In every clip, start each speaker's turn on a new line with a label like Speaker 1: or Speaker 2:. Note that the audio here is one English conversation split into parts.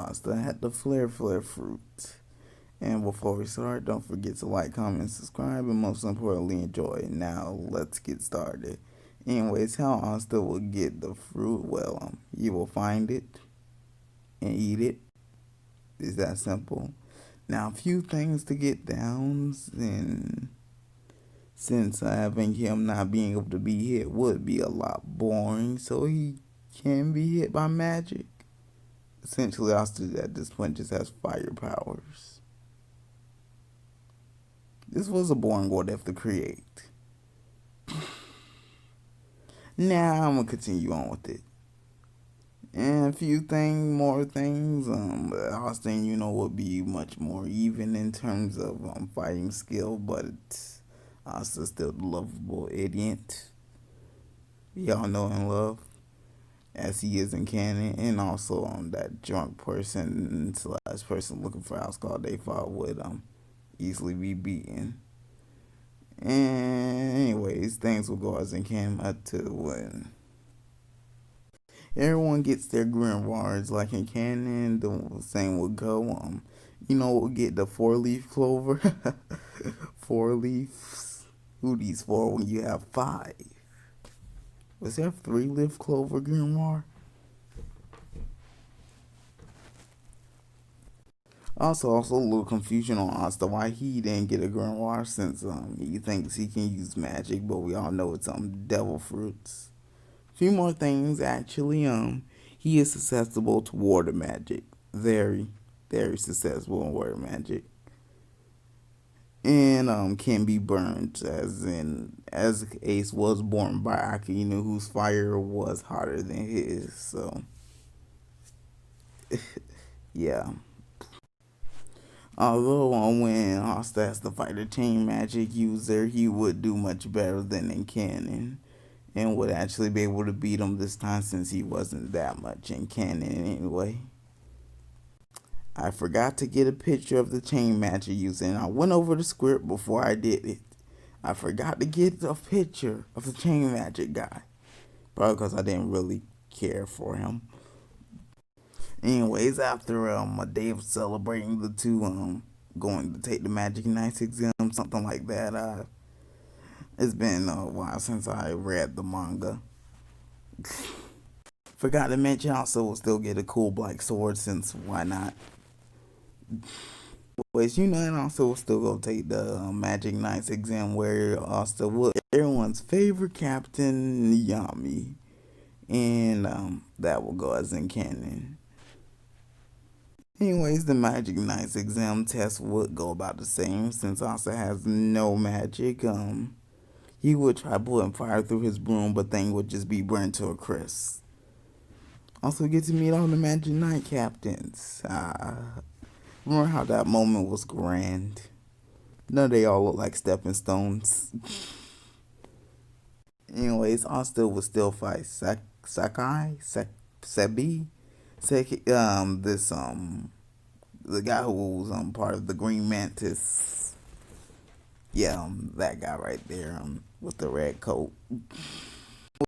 Speaker 1: Asta at the Flare Fruit. And before we start, don't forget to like, comment, subscribe, and most importantly, enjoy. Now, let's get started. Anyways, how Asta will get the fruit? Well, you will find it and eat it. It's that simple. Now, a few things to get down, and since having him not being able to be hit would be a lot boring, so he can be hit by magic. Essentially, Asta at this point just has fire powers. This was a boring what if to create. Now I'm gonna continue on with it. And a few more things. Austin, would be much more even in terms of fighting skill, but Austin's still the lovable idiot. Y'all know and love, as he is in canon, and also that drunk person slash person looking for alcohol they fought would easily be beaten. And anyways, things will go as in canon up to when everyone gets their grimoires like in canon. The same would go. We'll get the 4-leaf clover. 4 leaves. Who these four when you have 5? Was there a 3-leaf clover grimoire? Also, a little confusion on Asta why he didn't get a grimoire since he thinks he can use magic, but we all know it's devil fruits. A few more things actually. He is susceptible to water magic. Very, very susceptible in water magic. And can be burned, as Ace was born by Akinu, whose fire was hotter than his. So yeah. Although when Asta has to fight a chain magic user, he would do much better than in canon, and would actually be able to beat him this time since he wasn't that much in canon anyway. I forgot to get a picture of the chain magic user, and I went over the script before I did it. I forgot to get a picture of the chain magic guy, probably because I didn't really care for him. Anyways, after a day of celebrating the two going to take the Magic Knights exam, something like that. It's been a while since I read the manga. Forgot to mention, also will still get a cool black sword since why not? And also will still go take the Magic Knights exam where also will everyone's favorite captain Yami, and that will go as in canon. Anyways, the Magic Knights exam test would go about the same since Asta has no magic. He would try pulling fire through his broom, but thing would just be burnt to a crisp. Also get to meet all the Magic Knight captains. Remember how that moment was grand? None they all look like stepping stones. Anyways, Asta would still fight Sebi, the guy who was part of the Green Mantis. Yeah, that guy right there, with the red coat.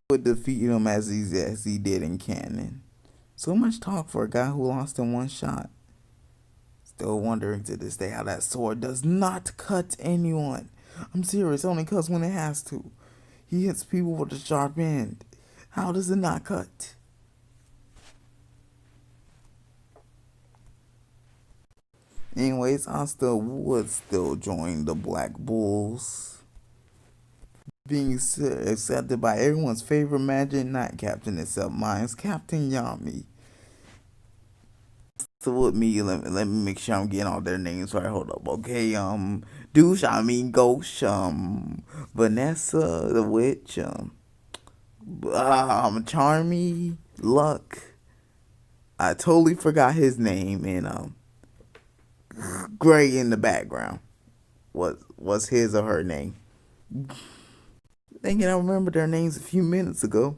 Speaker 1: Would defeat him as he did in canon. So much talk for a guy who lost in one shot. Still wondering to this day how that sword does not cut anyone. I'm serious, it only cuts when it has to. He hits people with a sharp end. How does it not cut? Anyways, Asta would still join the Black Bulls, being accepted by everyone's favorite Magic Knight captain except mine's Captain Yami. So with me, let me make sure I'm getting all their names right. Hold up, okay. Douche, Ghost, Vanessa, the witch, Charmy, Luck. I totally forgot his name, and Gray in the background was his or her name. Thinking I remember their names a few minutes ago.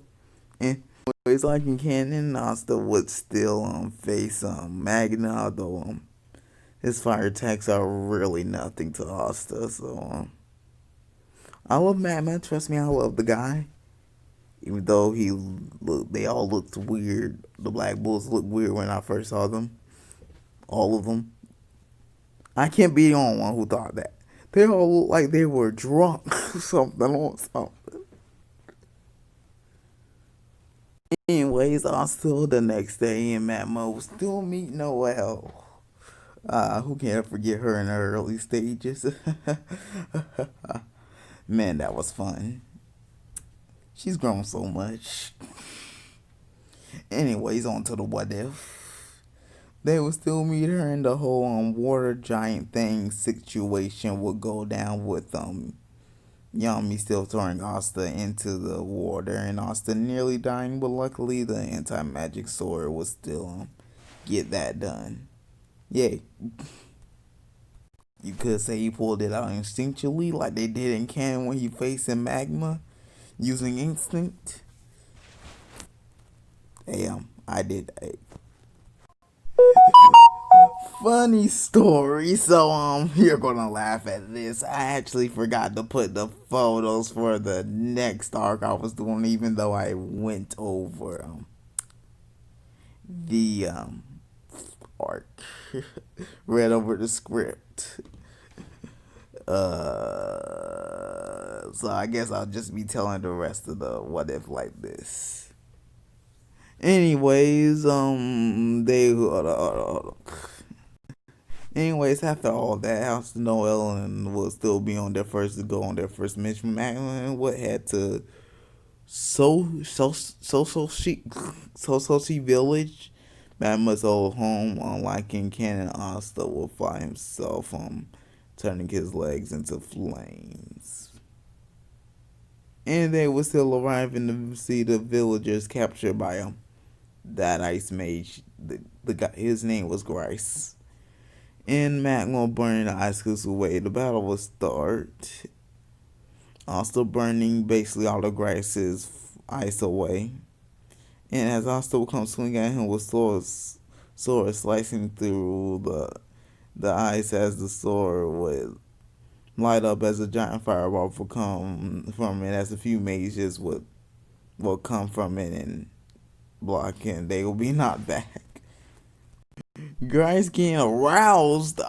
Speaker 1: And it's like in canon, Asta would still face Magna, although his fire attacks are really nothing to Asta. So I love Magma. Trust me, I love the guy. Even though they all looked weird. The Black Bulls looked weird when I first saw them. All of them. I can't be the only one who thought that. They all looked like they were drunk something on something. Anyways, also the next day in Matmo was still meet Noelle. Who can't forget her in her early stages? Man, that was fun. She's grown so much. Anyways, on to the what if. They would still meet her and the whole water giant thing situation would go down with Yami still throwing Asta into the water and Asta nearly dying, but luckily the anti magic sword would still get that done. Yay. You could say he pulled it out instinctually like they did in Canon when he faced in Magma using instinct. Damn, I did. Funny story. So you're gonna laugh at this. I actually forgot to put the photos for the next arc I was doing, even though I went over the arc, read over the script. So I guess I'll just be telling the rest of the what if like this. Anyways, they anyways, after all that, House Noel and will still be on their first to go on their first mission from and what had to she village. Magma's old home, unlike in Canon, Asta will find himself turning his legs into flames. And they will still arrive in to see the villagers captured by that ice mage. The guy, his name was Grice. And Magma burning the icicles away. The battle will start. Also burning basically all of Grice's ice away. And as Asta will come swing at him with sword slicing through the ice as the sword would light up as a giant fireball will come from it as a few mages will come from it and block and they will be knocked back. Grice getting aroused.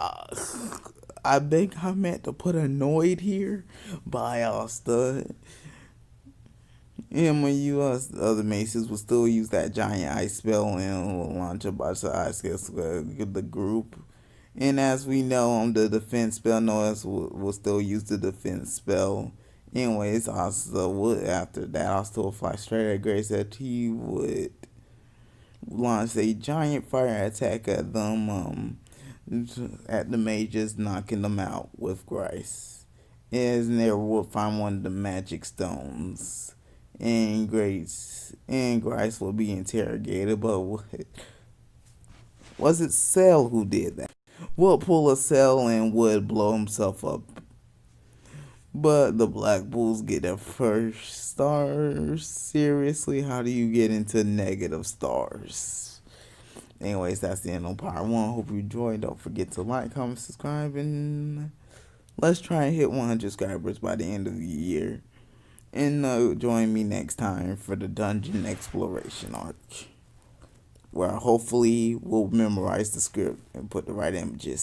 Speaker 1: I think I meant to put annoyed here by Asta. And when you other maces will still use that giant ice spell and launch a bunch of ice against the group. And as we know, the defense spell noise will still use the defense spell. Anyways, Asta would after that Asta fly straight at Grace that he would launch a giant fire attack at them at the mages, knocking them out with Grace. And there will find one of the magic stones. And Grace will be interrogated, but was it Cell who did that? Would pull a Cell and would blow himself up. But the Black Bulls get their first stars. Seriously, how do you get into negative stars? Anyways, that's the end of part 1. Hope you enjoyed. Don't forget to like, comment, subscribe, and let's try and hit 100 subscribers by the end of the year. And join me next time for the dungeon exploration arc, where hopefully we'll memorize the script and put the right images.